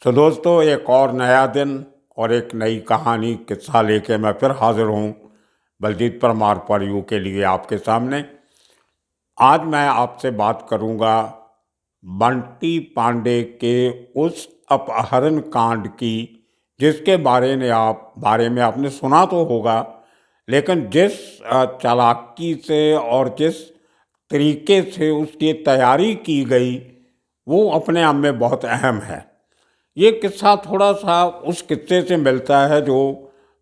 तो दोस्तों, एक और नया दिन और एक नई कहानी किस्सा लेके मैं फिर हाजिर हूँ बलजीत परमार पर यू के लिए आपके सामने। आज मैं आपसे बात करूँगा बंटी पांडे के उस अपहरण कांड की जिसके बारे में आपने सुना तो होगा, लेकिन जिस चालाकी से और जिस तरीके से उसकी तैयारी की गई वो अपने आप में बहुत अहम है। ये किस्सा थोड़ा सा उस किस्से से मिलता है जो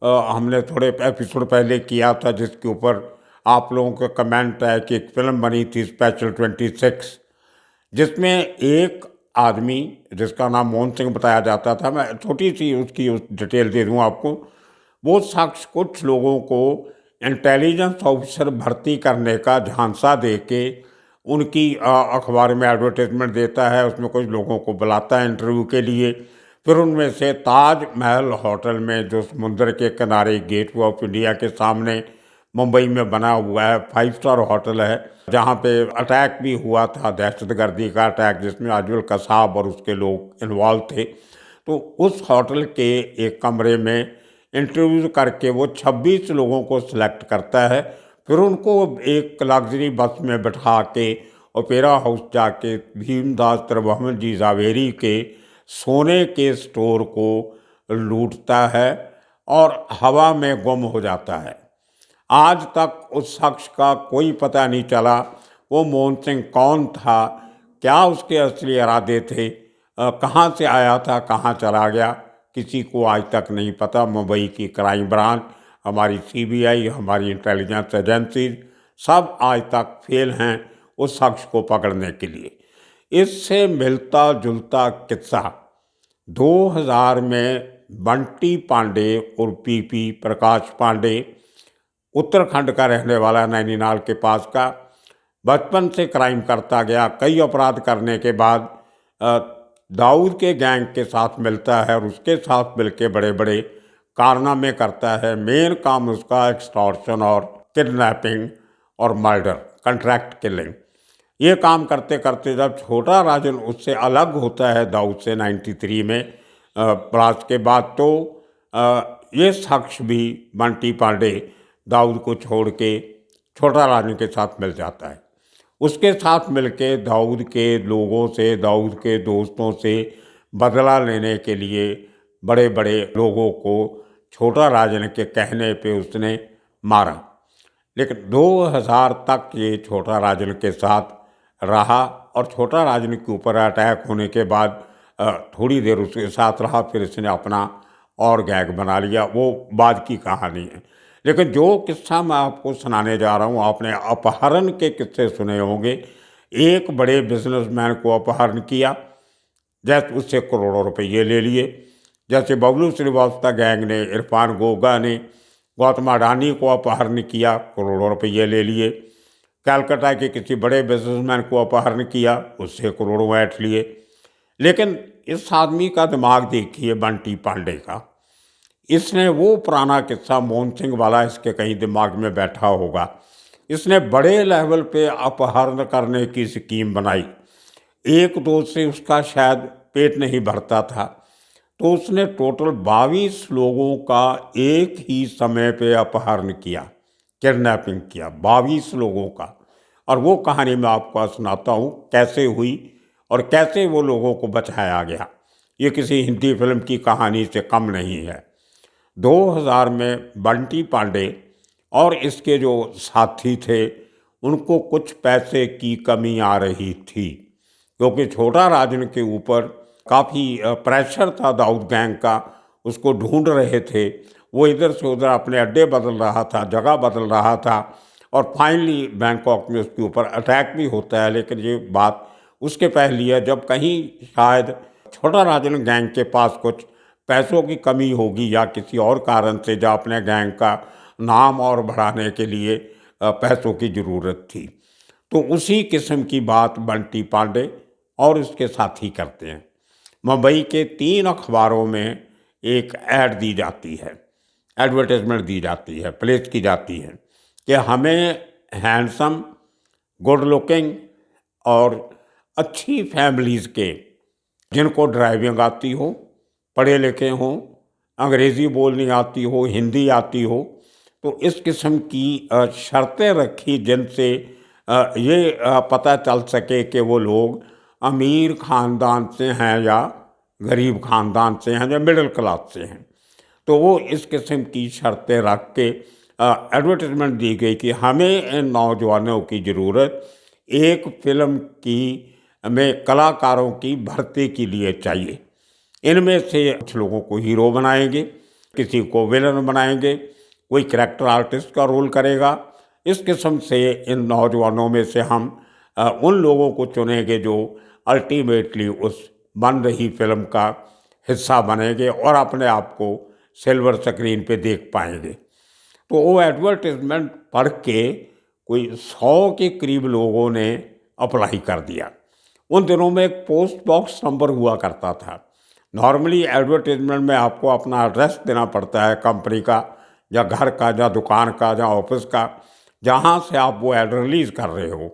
हमने थोड़े एपिसोड पहले किया था, जिसके ऊपर आप लोगों का कमेंट है कि एक फिल्म बनी थी स्पेशल 26, जिसमें एक आदमी जिसका नाम मोहन सिंह बताया जाता था। मैं छोटी सी उसकी डिटेल दे दूँ आपको। वो शख्स कुछ लोगों को इंटेलिजेंस ऑफिसर भर्ती करने का झांसा दे के उनकी अखबार में एडवर्टाइजमेंट देता है, उसमें कुछ लोगों को बुलाता है इंटरव्यू के लिए। फिर उनमें से ताज महल होटल में, जो समुंदर के किनारे गेट वे ऑफ इंडिया के सामने मुंबई में बना हुआ है, 5 स्टार होटल है, जहाँ पे अटैक भी हुआ था, दहशतगर्दी का अटैक, जिसमें अजवल कसाब और उसके लोग इन्वॉल्व थे। तो उस होटल के एक कमरे में इंटरव्यू करके वो 26 लोगों को सिलेक्ट करता है। फिर उनको एक लग्जरी बस में बैठा के ओपेरा हाउस जाके भीमदास त्रिभुवन जी झावेरी के सोने के स्टोर को लूटता है और हवा में गुम हो जाता है। आज तक उस शख्स का कोई पता नहीं चला वो मोहन सिंह कौन था, क्या उसके असली इरादे थे, कहाँ से आया था, कहाँ चला गया, किसी को आज तक नहीं पता। मुंबई की क्राइम ब्रांच, हमारी सीबीआई, हमारी इंटेलिजेंस एजेंसी सब आज तक फेल हैं उस शख्स को पकड़ने के लिए। इससे मिलता जुलता किस्सा 2000 में बंटी पांडे और पीपी प्रकाश पांडे, उत्तराखंड का रहने वाला, नैनीताल के पास का, बचपन से क्राइम करता गया। कई अपराध करने के बाद दाऊद के गैंग के साथ मिलता है और उसके साथ मिलके बड़े बड़े कारनामे करता है। मेन काम उसका एक्सटॉर्शन और किडनैपिंग और मर्डर, कंट्रैक्ट किलिंग, ये काम करते करते जब छोटा राजन उससे अलग होता है दाऊद से 93 में ब्लास्ट के बाद, तो ये शख्स भी, बंटी पांडे, दाऊद को छोड़ के छोटा राजन के साथ मिल जाता है। उसके साथ मिलके दाऊद के लोगों से, दाऊद के दोस्तों से बदला लेने के लिए बड़े बड़े लोगों को छोटा राजन के कहने पे उसने मारा। लेकिन 2000 तक ये छोटा राजन के साथ रहा और छोटा राजन के ऊपर अटैक होने के बाद थोड़ी देर उसके साथ रहा, फिर इसने अपना और गैग बना लिया। वो बाद की कहानी है। लेकिन जो किस्सा मैं आपको सुनाने जा रहा हूँ, आपने अपहरण के किस्से सुने होंगे। एक बड़े बिजनेसमैन को अपहरण किया, जैसे उससे करोड़ों रुपये ले लिए। जैसे बबलू श्रीवास्तव गैंग ने, इरफान गोगा ने गौतम अडानी को अपहरण किया, करोड़ों रुपये ले लिए। कलकत्ता के किसी बड़े बिजनेसमैन को अपहरण किया, उससे करोड़ों ऐंठ लिए। लेकिन इस आदमी का दिमाग देखिए, बंटी पांडे का। इसने वो पुराना किस्सा मोहन सिंह वाला इसके कहीं दिमाग में बैठा होगा। इसने बड़े लेवल पे अपहरण करने की स्कीम बनाई। एक दो से उसका शायद पेट नहीं भरता था, तो उसने टोटल 22 लोगों का एक ही समय पे अपहरण किया, किडनैपिंग किया, 22 लोगों का। और वो कहानी मैं आपको सुनाता हूँ कैसे हुई और कैसे वो लोगों को बचाया गया। ये किसी हिंदी फिल्म की कहानी से कम नहीं है। 2000 में बंटी पांडे और इसके जो साथी थे, उनको कुछ पैसे की कमी आ रही थी, क्योंकि छोटा राजन के ऊपर काफ़ी प्रेशर था दाऊद गैंग का। उसको ढूंढ रहे थे, वो इधर से उधर अपने अड्डे बदल रहा था, जगह बदल रहा था, और फाइनली बैंकॉक में उसके ऊपर अटैक भी होता है। लेकिन ये बात उसके पहले है, जब कहीं शायद छोटा राजन गैंग के पास कुछ पैसों की कमी होगी या किसी और कारण से, जब अपने गैंग का नाम और बढ़ाने के लिए पैसों की ज़रूरत थी। तो उसी किस्म की बात बंटी पांडे और उसके साथी करते हैं। मुंबई के 3 अखबारों में एक ऐड दी जाती है, एडवर्टाइजमेंट दी जाती है, प्लेस की जाती है कि हमें हैंडसम, गुड लुकिंग और अच्छी फैमिलीज़ के, जिनको ड्राइविंग आती हो, पढ़े लिखे हों, अंग्रेज़ी बोलनी आती हो, हिंदी आती हो, तो इस किस्म की शर्तें रखी जिनसे ये पता चल सके कि वो लोग अमीर ख़ानदान से हैं या गरीब ख़ानदान से हैं या मिडिल क्लास से हैं। तो वो इस किस्म की शर्तें रख के एडवर्टाइजमेंट दी गई कि हमें इन नौजवानों की ज़रूरत एक फ़िल्म की में कलाकारों की भर्ती के लिए चाहिए। इनमें से कुछ लोगों को हीरो बनाएंगे, किसी को विलन बनाएंगे, कोई कैरेक्टर आर्टिस्ट का रोल करेगा। इस किस्म से इन नौजवानों में से हम उन लोगों को चुनेंगे जो अल्टीमेटली उस बन रही फिल्म का हिस्सा बनेंगे और अपने आप को सिल्वर स्क्रीन पे देख पाएंगे। तो वो एडवर्टाइजमेंट पढ़ के कोई 100 के करीब लोगों ने अप्लाई कर दिया। उन दिनों में एक पोस्ट बॉक्स नंबर हुआ करता था। नॉर्मली एडवर्टाइजमेंट में आपको अपना एड्रेस देना पड़ता है, कंपनी का या घर का या दुकान का या ऑफिस का, जहाँ से आप वो एड रिलीज़ कर रहे हो।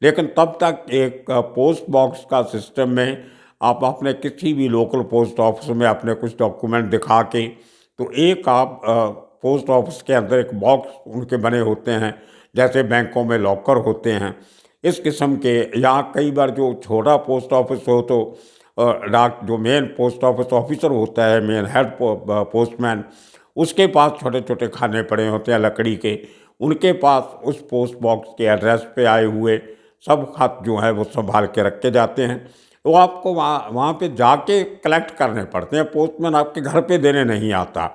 लेकिन तब तक एक पोस्ट बॉक्स का सिस्टम में आप अपने किसी भी लोकल पोस्ट ऑफिस में अपने कुछ डॉक्यूमेंट दिखा के, तो एक आप पोस्ट ऑफिस के अंदर एक बॉक्स उनके बने होते हैं, जैसे बैंकों में लॉकर होते हैं, इस किस्म के। या कई बार जो छोटा पोस्ट ऑफिस हो तो डाक जो मेन पोस्ट ऑफिस ऑफिसर होता है, मेन हेड पोस्टमैन, उसके पास छोटे छोटे खाने पड़े होते हैं लकड़ी के, उनके पास उस पोस्ट बॉक्स के एड्रेस पे आए हुए सब खत जो है वो संभाल के रख के जाते हैं। तो आपको वहाँ पे जाके कलेक्ट करने पड़ते हैं। पोस्टमैन आपके घर पे देने नहीं आता।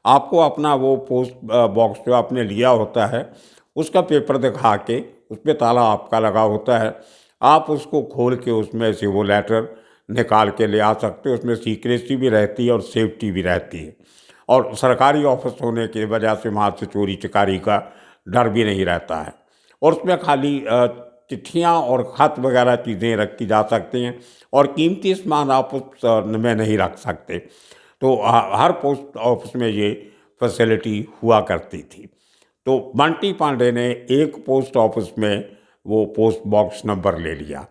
आपको अपना वो पोस्ट बॉक्स जो आपने लिया होता है उसका पेपर दिखा के, उस पर ताला आपका लगा होता है, आप उसको खोल के उसमें से वो लेटर निकाल के ले आ सकते हो। उसमें सीक्रेसी भी रहती है और सेफ्टी भी रहती है, और सरकारी ऑफिस होने की वजह से वहाँ से चोरी चकारी का डर भी नहीं रहता है। और उसमें खाली चिट्ठियाँ और ख़त वगैरह चीज़ें रखी जा सकती हैं, और कीमती सामान आप उस में नहीं रख सकते। तो हर पोस्ट ऑफिस में ये फैसिलिटी हुआ करती थी। तो बंटी पांडे ने एक पोस्ट ऑफिस में वो पोस्ट बॉक्स नंबर ले लिया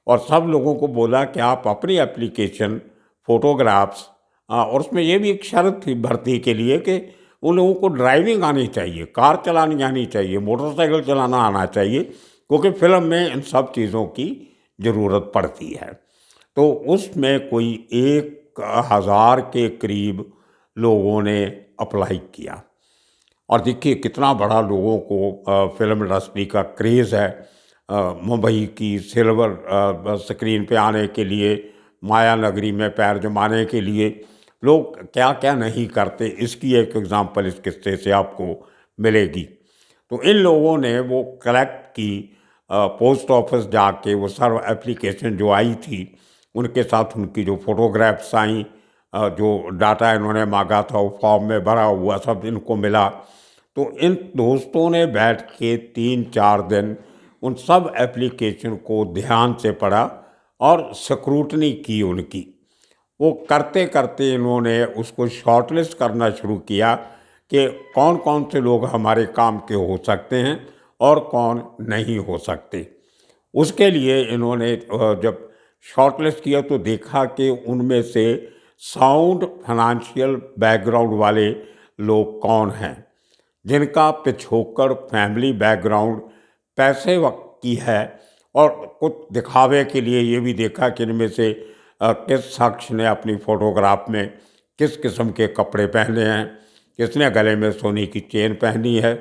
और सब लोगों को बोला कि आप अपनी एप्लीकेशन, फोटोग्राफ्स, और उसमें ये भी एक शर्त थी भर्ती के लिए कि उन लोगों को ड्राइविंग आनी चाहिए, कार चलानी आनी चाहिए, मोटरसाइकिल चलाना आना चाहिए, क्योंकि फिल्म में इन सब चीज़ों की ज़रूरत पड़ती है। तो उसमें कोई 1000 के करीब लोगों ने अप्लाई किया। और देखिए कितना बड़ा लोगों को फिल्म इंडस्ट्री का क्रेज़ है। मुंबई की सिल्वर स्क्रीन पे आने के लिए, माया नगरी में पैर जमाने के लिए लोग क्या क्या नहीं करते, इसकी एक एग्जांपल इस किस्से से आपको मिलेगी। तो इन लोगों ने वो कलेक्ट की, पोस्ट ऑफिस जाके वो सर्व एप्लीकेशन जो आई थी उनके साथ उनकी जो फोटोग्राफ्स आई, जो डाटा इन्होंने मांगा था वो फॉर्म में भरा हुआ सब इनको मिला। तो इन दोस्तों ने बैठ के 3-4 दिन उन सब एप्लीकेशन को ध्यान से पढ़ा और स्क्रूटनी की उनकी। वो करते करते इन्होंने उसको शॉर्टलिस्ट करना शुरू किया कि कौन कौन से लोग हमारे काम के हो सकते हैं और कौन नहीं हो सकते। उसके लिए इन्होंने जब शॉर्टलिस्ट किया तो देखा कि उनमें से साउंड फाइनेंशियल बैकग्राउंड वाले लोग कौन हैं, जिनका पिछोकड़ फैमिली बैकग्राउंड पैसे वक्त की है, और कुछ दिखावे के लिए ये भी देखा कि इनमें से किस शख्स ने अपनी फ़ोटोग्राफ में किस किस्म के कपड़े पहने हैं, किसने गले में सोने की चेन पहनी है,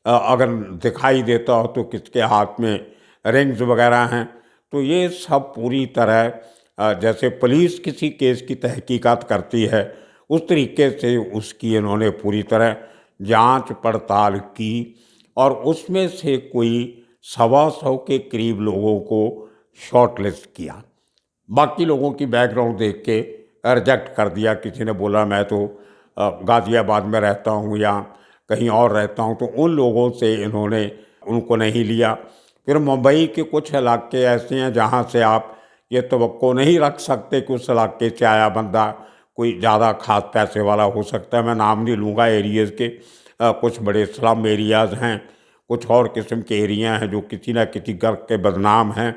अगर दिखाई देता हो तो किसके हाथ में रिंग्स वगैरह हैं। तो ये सब पूरी तरह जैसे पुलिस किसी केस की तहकीकात करती है उस तरीके से उसकी इन्होंने पूरी तरह जांच पड़ताल की, और उसमें से कोई 125 के करीब लोगों को शॉर्टलिस्ट किया। बाकी लोगों की बैकग्राउंड देख के रिजेक्ट कर दिया। किसी ने बोला मैं तो गाज़ियाबाद में रहता हूँ या कहीं और रहता हूँ, तो उन लोगों से इन्होंने उनको नहीं लिया। फिर मुंबई के कुछ इलाके ऐसे हैं जहाँ से आप ये तवक्को नहीं रख सकते कि उस इलाके से आया बंदा कोई ज़्यादा खास पैसे वाला हो सकता है। मैं नाम नहीं लूँगा एरियाज़ के, कुछ बड़े स्लम एरियाज़ हैं, कुछ और किस्म के एरिया हैं जो किसी न किसी घर के बदनाम हैं।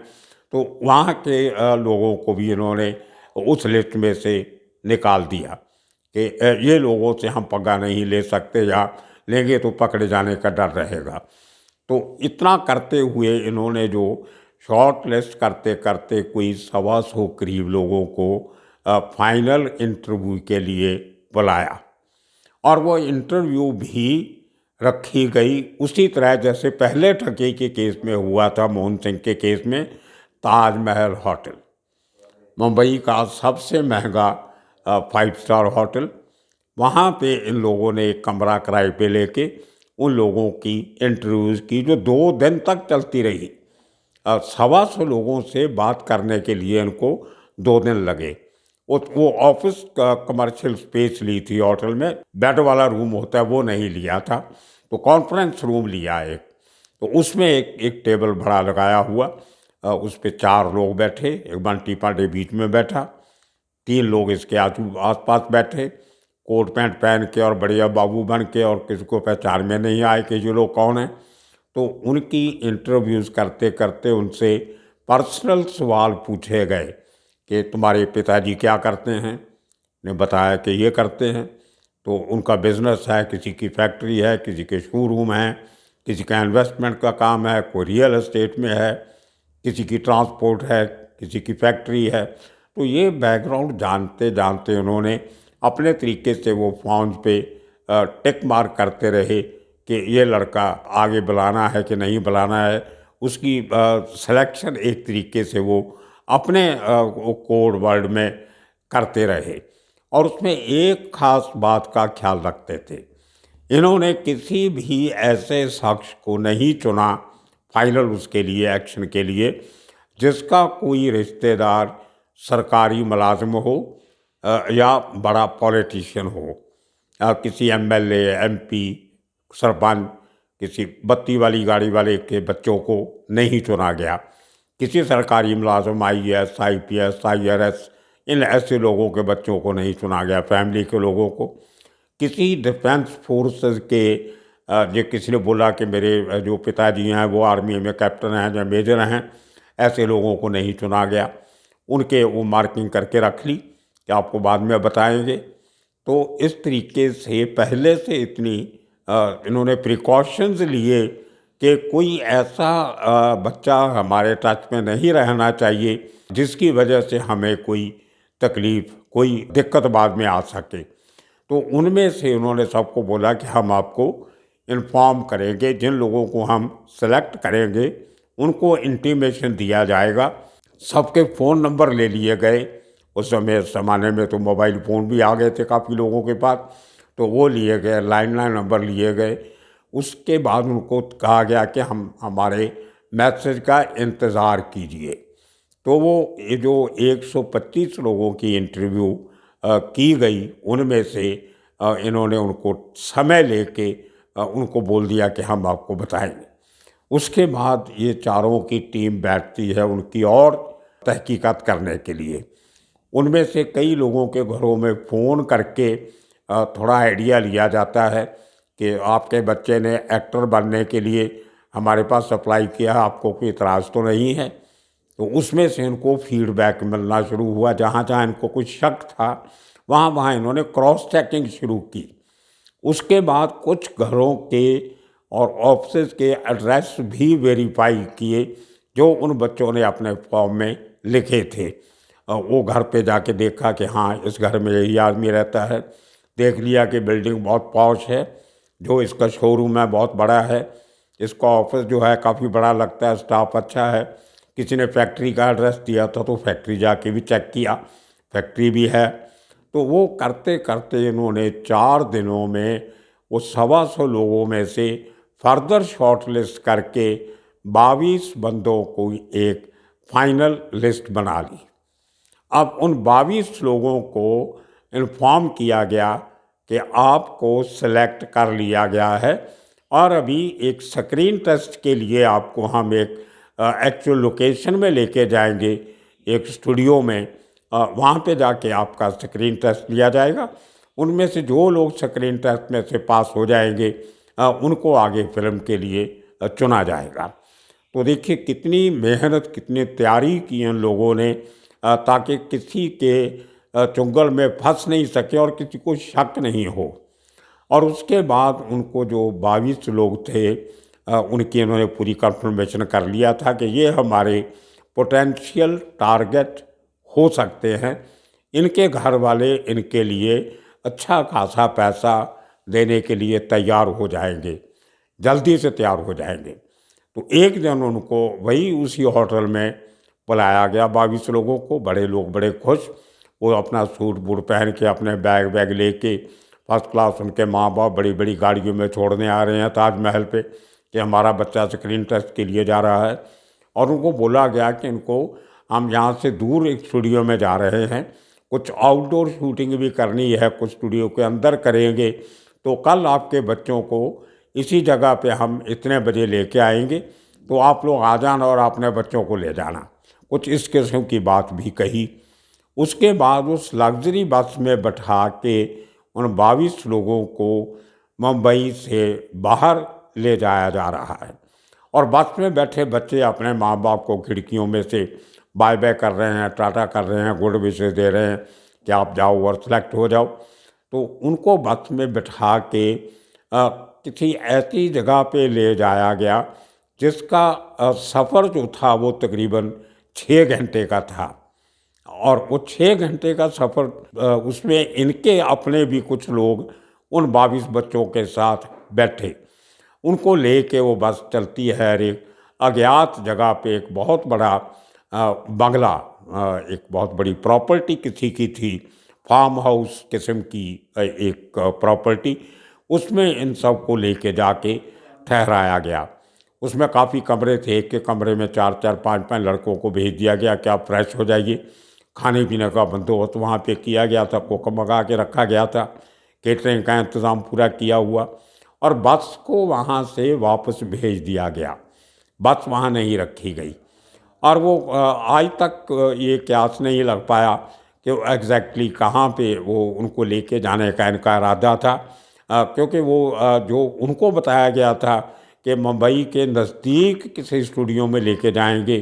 तो वहाँ के लोगों को भी इन्होंने उस लिस्ट में से निकाल दिया कि ये लोगों से हम पंगा नहीं ले सकते, या लेंगे तो पकड़े जाने का डर रहेगा। तो इतना करते हुए इन्होंने जो शॉर्ट लिस्ट करते करते कोई 125 करीब लोगों को फाइनल इंटरव्यू के लिए बुलाया, और वो इंटरव्यू भी रखी गई उसी तरह जैसे पहले ठगी के केस में हुआ था, मोहन सिंह के केस में। ताजमहल होटल, मुंबई का सबसे महंगा 5 स्टार होटल, वहाँ पे इन लोगों ने एक कमरा किराए पे लेके उन लोगों की इंटरव्यूज़ की, जो 2 दिन तक चलती रही। 125 लोगों से बात करने के लिए इनको 2 दिन लगे। वो ऑफिस का कमर्शियल स्पेस ली थी होटल में, बेड वाला रूम होता है वो नहीं लिया था, तो कॉन्फ्रेंस रूम लिया एक। तो उसमें एक टेबल बड़ा लगाया हुआ, उस पर 4 लोग बैठे, एक बंटी पांडे बीच में बैठा, 3 लोग इसके आस पास बैठे, कोट पैंट पहन के और बढ़िया बाबू बन के, और किसी को पहचान में नहीं आए कि ये लोग कौन हैं। तो उनकी इंटरव्यूज़ करते करते उनसे पर्सनल सवाल पूछे गए कि तुम्हारे पिताजी क्या करते हैं। ने बताया कि ये करते हैं। तो उनका बिजनेस है, किसी की फैक्ट्री है, किसी के शोरूम हैं, किसी का इन्वेस्टमेंट का काम है, कोई रियल एस्टेट में है, किसी की ट्रांसपोर्ट है, किसी की फैक्ट्री है। तो ये बैकग्राउंड जानते जानते उन्होंने अपने तरीके से वो फॉर्म्स पे टिक मार्क करते रहे कि ये लड़का आगे बुलाना है कि नहीं बुलाना है। उसकी सिलेक्शन एक तरीके से वो अपने कोड वर्ड में करते रहे, और उसमें एक खास बात का ख्याल रखते थे। इन्होंने किसी भी ऐसे शख्स को नहीं चुना फाइनल उसके लिए, एक्शन के लिए, जिसका कोई रिश्तेदार सरकारी मुलाजिम हो या बड़ा पॉलिटिशियन हो। किसी एमएलए, एमपी, सरपंच, किसी बत्ती वाली गाड़ी वाले के बच्चों को नहीं चुना गया। किसी सरकारी मुलाजिम, आईएएस, आईपीएस, आईआरएस, इन ऐसे लोगों के बच्चों को नहीं चुना गया, फैमिली के लोगों को। किसी डिफेंस फोर्सेस के जो किसी ने बोला कि मेरे जो पिताजी हैं वो आर्मी में कैप्टन हैं या मेजर हैं, ऐसे लोगों को नहीं चुना गया। उनके वो मार्किंग करके रख ली कि आपको बाद में बताएंगे। तो इस तरीके से पहले से इतनी इन्होंने प्रिकॉशंस लिए कि कोई ऐसा बच्चा हमारे टच में नहीं रहना चाहिए जिसकी वजह से हमें कोई तकलीफ़, कोई दिक्कत बाद में आ सके। तो उनमें से उन्होंने सबको बोला कि हम आपको इन्फॉर्म करेंगे, जिन लोगों को हम सेलेक्ट करेंगे उनको इंटीमेशन दिया जाएगा। सबके फ़ोन नंबर ले लिए गए। उस समय ज़माने में तो मोबाइल फ़ोन भी आ गए थे काफ़ी लोगों के पास, तो वो लिए गए, लैंडलाइन नंबर लिए गए। उसके बाद उनको कहा गया कि हम हमारे मैसेज का इंतज़ार कीजिए। तो वो ये जो 125 लोगों की इंटरव्यू की गई, उनमें से इन्होंने उनको समय लेके उनको बोल दिया कि हम आपको बताएंगे। उसके बाद ये चारों की टीम बैठती है उनकी और तहकीकात करने के लिए। उनमें से कई लोगों के घरों में फ़ोन करके थोड़ा आइडिया लिया जाता है कि आपके बच्चे ने एक्टर बनने के लिए हमारे पास अप्लाई किया, आपको कोई इतराज़ तो नहीं है। तो उसमें से इनको फीडबैक मिलना शुरू हुआ। जहाँ जहाँ इनको कुछ शक था वहाँ वहाँ इन्होंने क्रॉस चेकिंग शुरू की। उसके बाद कुछ घरों के और ऑफिस के एड्रेस भी वेरीफाई किए जो उन बच्चों ने अपने फॉर्म में लिखे थे। वो घर पे जाके देखा कि हाँ इस घर में यही आदमी रहता है। देख लिया कि बिल्डिंग बहुत पॉश है, जो इसका शोरूम है बहुत बड़ा है, इसका ऑफिस जो है काफ़ी बड़ा लगता है, स्टाफ अच्छा है। किसी ने फैक्ट्री का एड्रेस दिया था तो फैक्ट्री जाके भी चेक किया, फैक्ट्री भी है। तो वो करते करते इन्होंने 4 दिनों में वो 125 लोगों में से फर्दर शॉर्ट लिस्ट करके 22 बंदों को एक फाइनल लिस्ट बना ली। अब उन 22 लोगों को इन्फॉर्म किया गया कि आपको सेलेक्ट कर लिया गया है, और अभी एक स्क्रीन टेस्ट के लिए आपको हम एक एक्चुअल लोकेशन में लेके जाएंगे, एक स्टूडियो में। वहाँ पे जाके आपका स्क्रीन टेस्ट लिया जाएगा। उनमें से जो लोग स्क्रीन टेस्ट में से पास हो जाएंगे उनको आगे फिल्म के लिए चुना जाएगा। तो देखिए कितनी मेहनत, कितनी तैयारी की इन लोगों ने ताकि किसी के चुंगल में फंस नहीं सके और किसी को शक नहीं हो। और उसके बाद उनको जो 22 लोग थे उनकी इन्होंने पूरी कंफर्मेशन कर लिया था कि ये हमारे पोटेंशियल टारगेट हो सकते हैं। इनके घर वाले इनके लिए अच्छा खासा पैसा देने के लिए तैयार हो जाएंगे, जल्दी से तैयार हो जाएंगे। तो एक दिन उनको वही उसी होटल में बुलाया गया, 22 लोगों को। बड़े लोग बड़े खुश, वो अपना सूट बूट पहन के अपने बैग वैग लेके फर्स्ट क्लास उनके माँ बाप बड़ी बड़ी गाड़ियों में छोड़ने आ रहे हैं ताजमहल पे कि हमारा बच्चा स्क्रीन टेस्ट के लिए जा रहा है। और उनको बोला गया कि इनको हम यहाँ से दूर एक स्टूडियो में जा रहे हैं, कुछ आउटडोर शूटिंग भी करनी है, कुछ स्टूडियो के अंदर करेंगे, तो कल आपके बच्चों को इसी जगह पे हम इतने बजे लेके आएंगे, तो आप लोग आ जाना और अपने बच्चों को ले जाना। कुछ इस किस्म की बात भी कही। उसके बाद उस लग्जरी बस में बैठा के उन 22 लोगों को मुंबई से बाहर ले जाया जा रहा है। और बस में बैठे बच्चे अपने माँ बाप को खिड़कियों में से बाय बाय कर रहे हैं, टाटा कर रहे हैं, गुड विशेस दे रहे हैं कि आप जाओ और सेलेक्ट हो जाओ। तो उनको बस में बैठा के किसी ऐसी जगह पे ले जाया गया जिसका सफ़र जो था वो तकरीबन 6 घंटे का था। और वो 6 घंटे का सफ़र, उसमें इनके अपने भी कुछ लोग उन 22 बच्चों के साथ बैठे। उनको लेके वो बस चलती है एक अज्ञात जगह पे, एक बहुत बड़ा बंगला, एक बहुत बड़ी प्रॉपर्टी किसी की थी, फार्म हाउस किस्म की एक प्रॉपर्टी, उसमें इन सब को लेके जाके ठहराया गया। उसमें काफ़ी कमरे थे, एक के कमरे में 4-4, 5-5 लड़कों को भेज दिया गया कि आप फ्रेश हो जाइए। खाने पीने का बंदोबस्त वहाँ पे किया गया था, कुक मंगा के रखा गया था, केटरिंग का इंतज़ाम पूरा किया हुआ। और बस को वहाँ से वापस भेज दिया गया, बस वहाँ नहीं रखी गई। और वो आज तक ये क्यास नहीं लग पाया कि एग्जैक्टली कहाँ पे वो उनको लेके जाने का इनका इरादा था, क्योंकि वो जो उनको बताया गया था कि मुंबई के नज़दीक किसी स्टूडियो में लेके जाएंगे,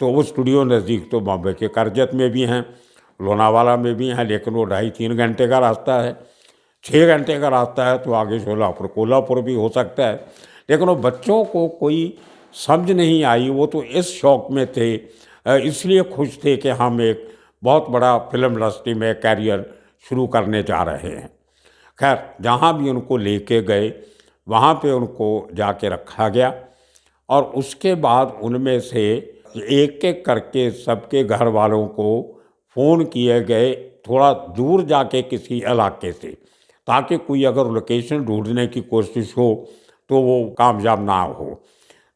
तो वो स्टूडियो नज़दीक तो बॉम्बे के करजत में भी हैं, लोनावाला में भी हैं, लेकिन वो 2.5-3 घंटे का रास्ता है। 6 घंटे का रास्ता है तो आगे शोलापुर कोल्हापुर भी हो सकता है। लेकिन वो बच्चों को कोई समझ नहीं आई, वो तो इस शौक़ में थे, इसलिए खुश थे कि हम एक बहुत बड़ा फिल्म इंडस्ट्री में कैरियर शुरू करने जा रहे हैं। खैर, जहाँ भी उनको लेके गए वहाँ पे उनको जाके रखा गया। और उसके बाद उनमें से एक एक करके सबके घर वालों को फ़ोन किए गए थोड़ा दूर जाके किसी इलाके से, ताकि कोई अगर लोकेशन ढूंढने की कोशिश हो तो वो कामयाब ना हो।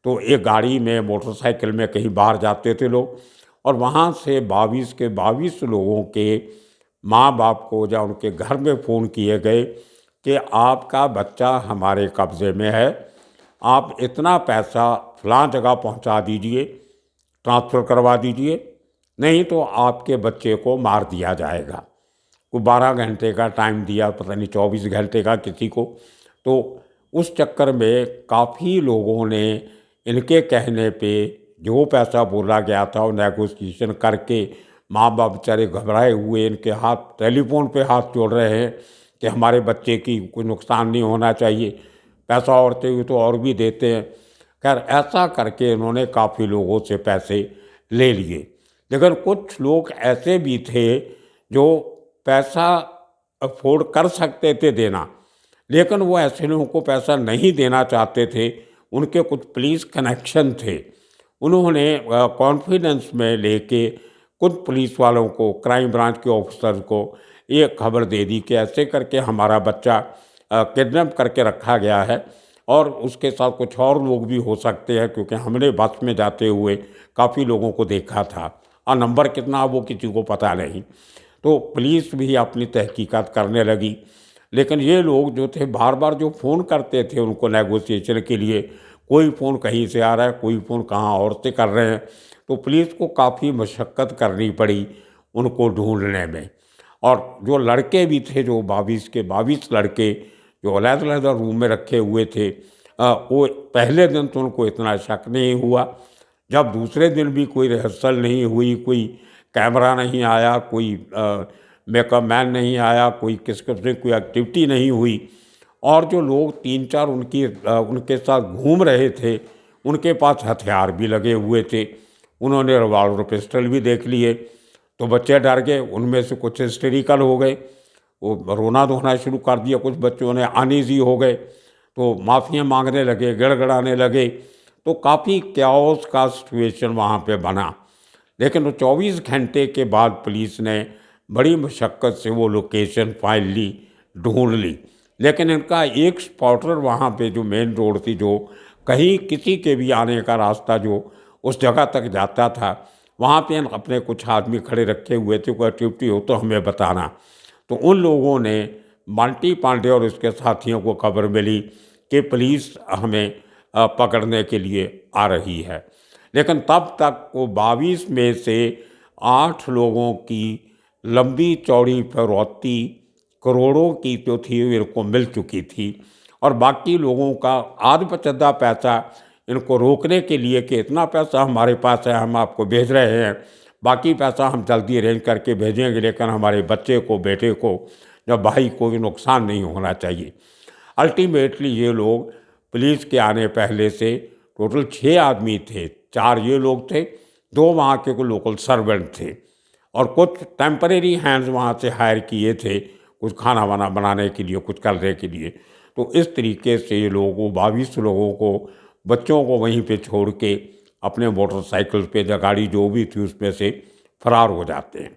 तो एक गाड़ी में, मोटरसाइकिल में कहीं बाहर जाते थे लोग, और वहाँ से 22 के 22 लोगों के माँ बाप को या उनके घर में फ़ोन किए गए कि आपका बच्चा हमारे कब्ज़े में है, आप इतना पैसा फलां जगह पहुँचा दीजिए, ट्रांसफ़र करवा दीजिए, नहीं तो आपके बच्चे को मार दिया जाएगा। को 12 घंटे का टाइम दिया, पता नहीं 24 घंटे का किसी को। तो उस चक्कर में काफ़ी लोगों ने इनके कहने पे जो पैसा बोला गया था वो नेगोशिएशन करके, माँ बाप बेचारे घबराए हुए इनके हाथ टेलीफोन पे हाथ जोड़ रहे हैं कि हमारे बच्चे की कोई नुकसान नहीं होना चाहिए, पैसा और चाहिए तो और भी देते हैं। खैर, ऐसा करके इन्होंने काफ़ी लोगों से पैसे ले लिए। लेकिन कुछ लोग ऐसे भी थे जो पैसा अफोर्ड कर सकते थे देना, लेकिन वो ऐसे लोगों को पैसा नहीं देना चाहते थे। उनके कुछ पुलिस कनेक्शन थे, उन्होंने कॉन्फिडेंस में लेके कुछ पुलिस वालों को, क्राइम ब्रांच के ऑफिसर को ये खबर दे दी कि ऐसे करके हमारा बच्चा किडनैप करके रखा गया है, और उसके साथ कुछ और लोग भी हो सकते हैं, क्योंकि हमने बस में जाते हुए काफ़ी लोगों को देखा था, और नंबर कितना वो किसी को पता नहीं। तो पुलिस भी अपनी तहकीकात करने लगी। लेकिन ये लोग जो थे बार बार जो फ़ोन करते थे उनको नेगोशिएशन के लिए, कोई फ़ोन कहीं से आ रहा है, कोई फ़ोन कहाँ और से कर रहे हैं, तो पुलिस को काफ़ी मशक्क़त करनी पड़ी उनको ढूंढने में। और जो लड़के भी थे, जो 22 के 22 लड़के जो अलग-अलग रूम में रखे हुए थे, वो पहले दिन तो उनको इतना शक नहीं हुआ। जब दूसरे दिन भी कोई रिहर्सल नहीं हुई, कोई कैमरा नहीं आया, कोई मेकअप मैन नहीं आया, कोई किस किस्म की कोई एक्टिविटी नहीं हुई। और जो लोग 3-4 उनके साथ घूम रहे थे, उनके पास हथियार भी लगे हुए थे। उन्होंने रिवॉल्वर पिस्टल भी देख लिए, तो बच्चे डर गए। उनमें से कुछ हिस्टेरिकल हो गए, वो रोना धोना शुरू कर दिया। कुछ बच्चों ने अनईजी हो गए, तो माफ़ियाँ मांगने लगे, गिड़गिड़ाने लगे। तो काफ़ी कैओस का सिचुएशन वहाँ पे बना। लेकिन 24 घंटे के बाद पुलिस ने बड़ी मशक्क़त से वो लोकेशन फाइनली ढूंढ ली। लेकिन इनका एक स्पॉटर वहाँ पे जो मेन रोड थी, जो कहीं किसी के भी आने का रास्ता जो उस जगह तक जाता था, वहाँ पे अपने कुछ आदमी खड़े रखे हुए थे, कोई एक्टिविटी हो तो हमें बताना। तो उन लोगों ने बंटी पांडे और उसके साथियों को खबर मिली कि पुलिस हमें पकड़ने के लिए आ रही है। लेकिन तब तक वो 22 में से 8 लोगों की लंबी चौड़ी फिरौती करोड़ों की जो थी इनको मिल चुकी थी, और बाकी लोगों का आध पचद्दा पैसा इनको रोकने के लिए कि इतना पैसा हमारे पास है, हम आपको भेज रहे हैं, बाकी पैसा हम जल्दी अरेंज करके भेजेंगे, लेकिन हमारे बच्चे को, बेटे को या भाई को भी नुकसान नहीं होना चाहिए। अल्टीमेटली ये लोग पुलिस के आने पहले से टोटल 6 आदमी थे। 4 ये लोग थे, 2 वहाँ के कोई लोकल सर्वेंट थे, और कुछ टेम्परेरी हैंड्स वहाँ से हायर किए थे, कुछ खाना वाना बनाने के लिए, कुछ करने के लिए। तो इस तरीके से ये लोगों 22 लोगों को, बच्चों को वहीं पे छोड़ के अपने मोटरसाइकिल पे या गाड़ी जो भी थी उसमें से फरार हो जाते हैं।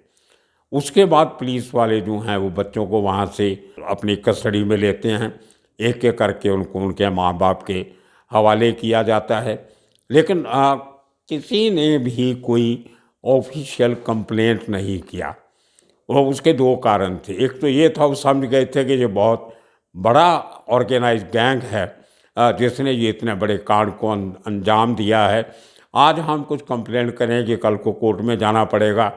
उसके बाद पुलिस वाले जो हैं वो बच्चों को वहाँ से अपनी कस्टडी में लेते हैं। एक एक करके उनको उनके माँ बाप के हवाले किया जाता है। लेकिन किसी ने भी कोई ऑफिशियल कंप्लेंट नहीं किया। और उसके 2 कारण थे। एक तो ये था, वो समझ गए थे कि ये बहुत बड़ा ऑर्गेनाइज्ड गैंग है जिसने ये इतने बड़े कांड को अंजाम दिया है। आज हम कुछ कंप्लेंट करेंगे, कल को कोर्ट में जाना पड़ेगा,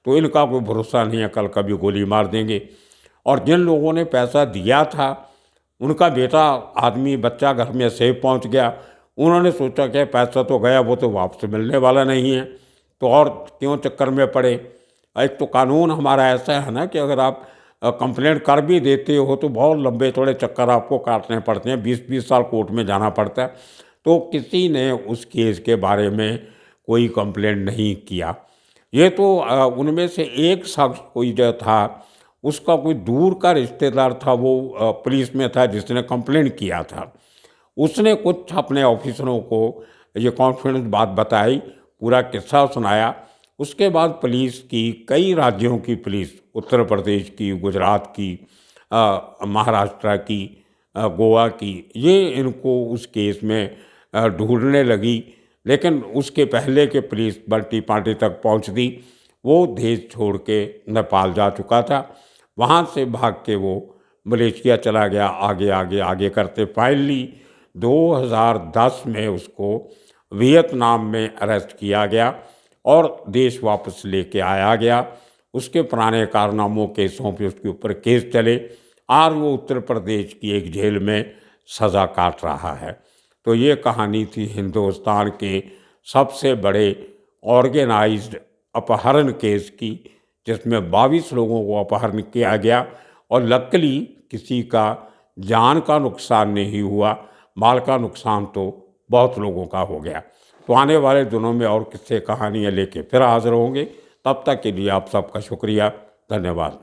तो इनका कोई भरोसा नहीं है, कल कभी गोली मार देंगे। और जिन लोगों ने पैसा दिया था, उनका बेटा आदमी बच्चा घर में सेफ पहुंच गया। उन्होंने सोचा कि पैसा तो गया, वो तो वापस मिलने वाला नहीं है, तो और क्यों चक्कर में पड़े। एक तो कानून हमारा ऐसा है ना कि अगर आप कंप्लेंट कर भी देते हो तो बहुत लंबे चौड़े चक्कर आपको काटने पड़ते हैं, 20-20 साल कोर्ट में जाना पड़ता है। तो किसी ने उस केस के बारे में कोई कंप्लेंट नहीं किया। ये तो उनमें से एक शख्स कोई जो था, उसका कोई दूर का रिश्तेदार था, वो पुलिस में था, जिसने कंप्लेंट किया था। उसने कुछ अपने ऑफिसरों को ये कॉन्फिडेंस बात बताई, पूरा किस्सा सुनाया। उसके बाद पुलिस की, कई राज्यों की पुलिस, उत्तर प्रदेश की, गुजरात की, महाराष्ट्र की, गोवा की, ये इनको उस केस में ढूंढने लगी। लेकिन उसके पहले के पुलिस बंटी पांडे तक पहुंचती, वो देश छोड़ के नेपाल जा चुका था। वहाँ से भाग के वो मलेशिया चला गया, आगे आगे आगे करते फाइनली 2010 में उसको वियतनाम में अरेस्ट किया गया और देश वापस लेके आया गया। उसके पुराने कारनामों, केसों पे उसके ऊपर केस चले, और वो उत्तर प्रदेश की एक जेल में सज़ा काट रहा है। तो ये कहानी थी हिंदुस्तान के सबसे बड़े ऑर्गेनाइज्ड अपहरण केस की, जिसमें 22 लोगों को अपहरण किया गया, और लकीली किसी का जान का नुकसान नहीं हुआ, माल का नुकसान तो बहुत लोगों का हो गया। तो आने वाले दिनों में और किस्से कहानियाँ लेके फिर हाजिर होंगे। तब तक के लिए आप सबका शुक्रिया, धन्यवाद।